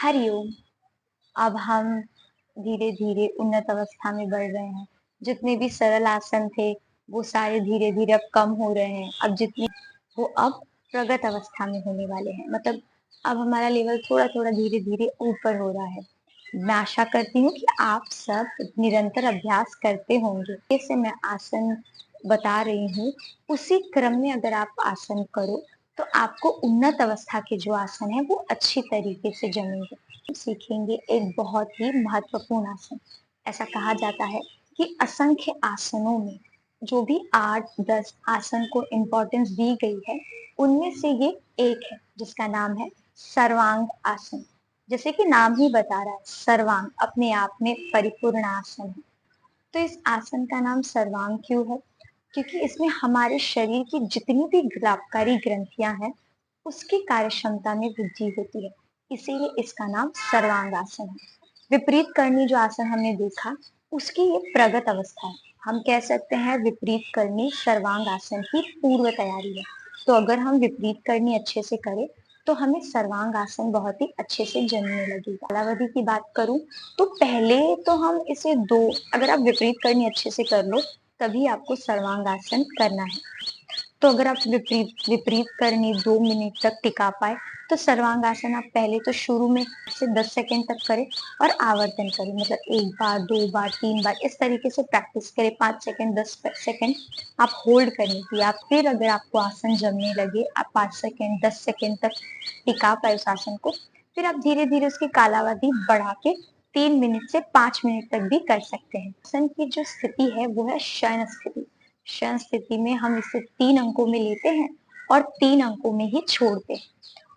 हरिओम। अब हम धीरे-धीरे उन्नत अवस्था में बढ़ रहे हैं। जितने भी सरल आसन थे, वो सारे धीरे-धीरे अब कम हो रहे हैं। वो अब प्रगत अवस्था में होने वाले हैं। मतलब अब हमारा लेवल थोड़ा-थोड़ा धीरे-धीरे ऊपर हो रहा है। मैं आशा करती हूँ कि आप सब निरंतर अभ्यास करते होंगे। जैसे मैं आसन बता रही हूँ, उसी क्रम में अगर आप आसन करो, तो आपको उन्नत अवस्था के जो आसन हैं, वो अच्छी तरीके से जमेंगे। सीखेंगे एक बहुत ही महत्वपूर्ण आसन। ऐसा कहा जाता है कि असंख्य आसनों में जो भी 8-10 आसन को इम्पोर्टेंस दी गई है, उनमें से ये एक है, जिसका नाम है सर्वांग आसन। जैसे कि नाम ही बता रहा है, सर्वांग अपने आप में परिपूर्ण आसन है। तो इस आसन का नाम सर्वांग क्यों है? क्योंकि इसमें हमारे शरीर की जितनी भी लाभकारी ग्रंथियां हैं, उसकी कार्य क्षमता में वृद्धि होती है। इसीलिए इसका नाम सर्वांग आसन है। विपरीत करनी जो आसन हमने देखा, उसकी ये प्रगत अवस्था है। हम कह सकते हैं विपरीत करनी सर्वांग आसन की पूर्व तैयारी है। तो अगर हम विपरीत करनी अच्छे से करें, तो हमें सर्वांग आसन बहुत ही अच्छे से जमने लगेगा। कालावधि की बात करूं, तो पहले तो हम इसे दो, अगर आप विपरीत करनी अच्छे से कर लो, तभी आपको सर्वांग आसन करना है। तो अगर आप विपरीत विपरीत करनी 2 मिनट तक टिका पाए, तो सर्वांग आसन आप पहले तो शुरू में से 10 सेकंड तक करें और आवर्तन करें। मतलब 1 बार, 2 बार, 3 बार इस तरीके से प्रैक्टिस करें। 5 सेकंड, 10 सेकंड आप होल्ड करने की। आप फिर अगर आपको आसन जमने लगे, आप 5 सेकंड, 10 सेकंड तक टिका पाए उस आसन को, फिर आप धीरे-धीरे उसकी कालावधि बढ़ा के 3 मिनट से 5 मिनट तक भी कर सकते हैं। आसन की जो स्थिति है, वो है शयन स्थिति। शयन स्थिति में हम इसे 3 अंकों में लेते हैं और 3 अंकों में ही छोड़ते हैं।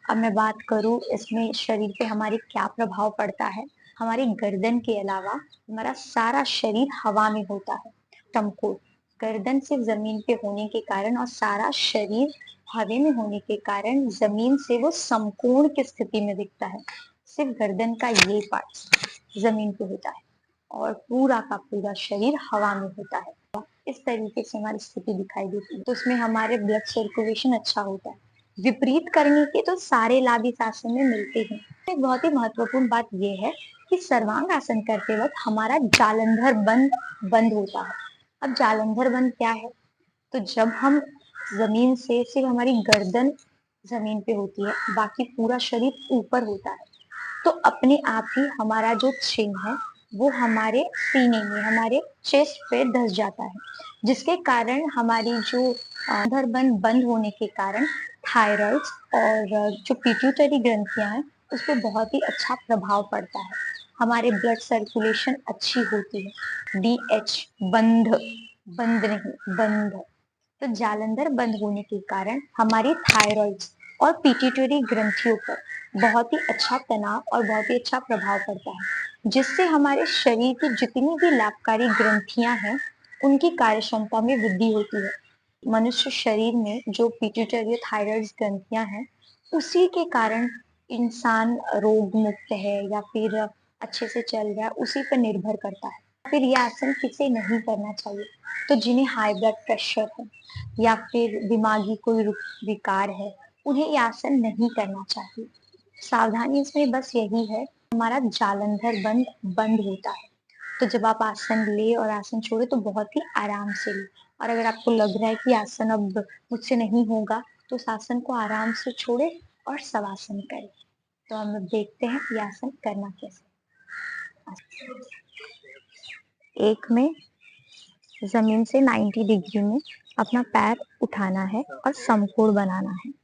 अब मैं बात करूँ इसमें शरीर पे हमारे क्या प्रभाव पड़ता है। हमारी गर्दन के अलावा हमारा सारा शरीर हवा में होता है। समकोण, गर्दन सिर्फ जमीन पे होने के कारण और सारा शरीर हवा में होने के कारण जमीन से वो समकोण की स्थिति में दिखता है। सिर्फ गर्दन का ये पार्ट जमीन पे होता है और पूरा का पूरा शरीर हवा में होता है। इस तरीके से हमारी स्थिति दिखाई देती है। तो उसमें हमारे ब्लड सर्कुलेशन अच्छा होता है। विपरीत करने के तो सारे लाभ इस आसन में मिलते हैं। एक बहुत ही महत्वपूर्ण बात यह है कि सर्वांग आसन करते वक्त हमारा जालंधर बंद बंद होता है। अब जालंधर बंद क्या है? तो जब हम जमीन से सिर्फ हमारी गर्दन जमीन पे होती है, बाकी पूरा शरीर ऊपर होता है, तो अपने आप ही हमारा जो चिन्ह है, वो हमारे सीने में, हमारे चेस्ट पे धस जाता है, जिसके कारण हमारी जो अधर बंद बंद होने के कारण थायराइड्स और जो पिट्यूटरी ग्रंथियां हैं, उस पर बहुत ही अच्छा प्रभाव पड़ता है। हमारे ब्लड सर्कुलेशन अच्छी होती है। BH बंध, बंद नहीं, बंध। तो जालंधर बंद होने के कारण हमारी थायराइड्स और पिट्यूटरी ग्रंथियों पर बहुत ही अच्छा तनाव और बहुत ही अच्छा प्रभाव पड़ता है, जिससे हमारे शरीर की जितनी भी लाभकारी ग्रंथियां हैं, उनकी कार्य क्षमता में वृद्धि होती है। मनुष्य शरीर में जो पिट्यूटरी और थायराइड ग्रंथियां हैं, उसी के कारण इंसान रोग मुक्त है या फिर अच्छे से चल रहा है, उसी पर निर्भर करता है। फिर यह आसन किसे नहीं करना चाहिए? तो जिन्हें हाई ब्लड प्रेशर है या फिर दिमागी कोई विकार है, उन्हें ये आसन नहीं करना चाहिए। सावधानी इसमें बस यही है, हमारा जालंधर बंद बंद होता है। तो जब आप आसन ले और आसन छोड़े तो बहुत ही आराम से ले। और अगर आपको लग रहा है कि आसन अब मुझसे नहीं होगा, तो उस आसन को आराम से छोड़े और शवासन करें। तो हम अब देखते हैं ये आसन करना कैसे। एक में जमीन से 90 डिग्री में अपना पैर उठाना है और समकोण बनाना है।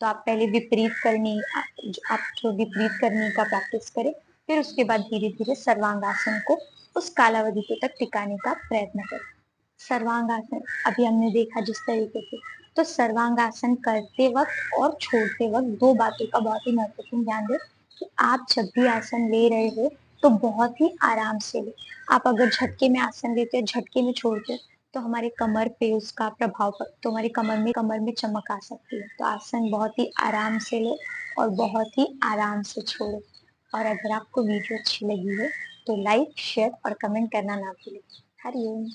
तो आप पहले आप जो विपरीत करने का प्रैक्टिस करें, फिर उसके बाद धीरे-धीरे सर्वांगासन को उस कालावधि तक टिकाने का प्रयत्न करें। सर्वांगासन अभी हमने देखा जिस तरीके से, तो सर्वांगासन करते वक़्त और छोड़ते वक़्त 2 बातों का बहुत ही महत्वपूर्ण ध्यान दें कि आप जब भी आसन ले रहे हो, तो बहुत ही आराम से लें। आप अगर झटके में आसन लेते हो, झटके में छोड़ते हो, तो हमारे कमर पे उसका प्रभाव तो हमारी कमर में चमक आ सकती है। तो आसन बहुत ही आराम से लें और बहुत ही आराम से छोड़ें। और अगर आपको वीडियो अच्छी लगी हो, तो लाइक, शेयर और कमेंट करना ना भूलें। हरि ओम।